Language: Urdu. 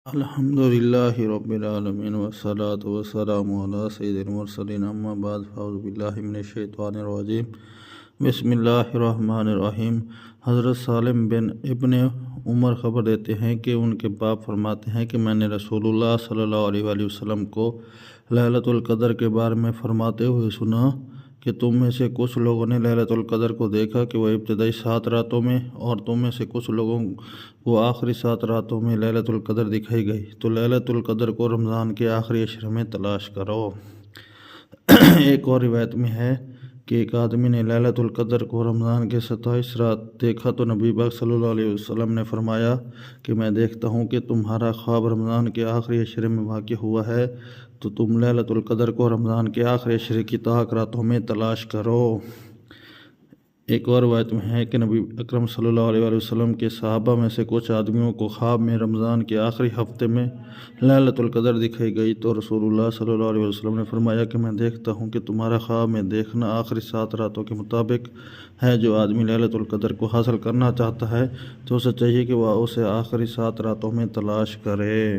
الحمدللہ رب العالمین والصلاة والسلام علی سید المرسلین اما بعد فاعوذ باللہ من الشیطان الرجیم بسم اللہ الرحمن الرحیم۔ حضرت سالم بن ابن عمر خبر دیتے ہیں کہ ان کے باپ فرماتے ہیں کہ میں نے رسول اللہ صلی اللہ علیہ وآلہ وسلم کو لیلۃ القدر کے بارے میں فرماتے ہوئے سنا کہ تم میں سے کچھ لوگوں نے لیلۃ القدر کو دیکھا کہ وہ ابتدائی 7 راتوں میں، اور تم میں سے کچھ لوگوں کو آخری 7 راتوں میں لیلۃ القدر دکھائی گئی، تو لیلۃ القدر کو رمضان کے آخری عشرے میں تلاش کرو۔ ایک اور روایت میں ہے کہ ایک آدمی نے لیلۃ القدر کو رمضان کے 27 رات دیکھا تو نبی پاک صلی اللہ علیہ وسلم نے فرمایا کہ میں دیکھتا ہوں کہ تمہارا خواب رمضان کے آخری عشرے میں واقع ہوا ہے، تو تم لیلۃ القدر کو رمضان کے آخری عشرے کی تاک راتوں میں تلاش کرو۔ ایک اور روایت میں ہے کہ نبی اکرم صلی اللہ علیہ وآلہ وسلم کے صحابہ میں سے کچھ آدمیوں کو خواب میں رمضان کے آخری ہفتے میں لیلۃ القدر دکھائی گئی، تو رسول اللہ صلی اللہ علیہ وسلم نے فرمایا کہ میں دیکھتا ہوں کہ تمہارا خواب میں دیکھنا آخری 7 راتوں کے مطابق ہے۔ جو آدمی لیلۃ القدر کو حاصل کرنا چاہتا ہے تو اسے چاہیے کہ وہ اسے آخری 7 راتوں میں تلاش کرے۔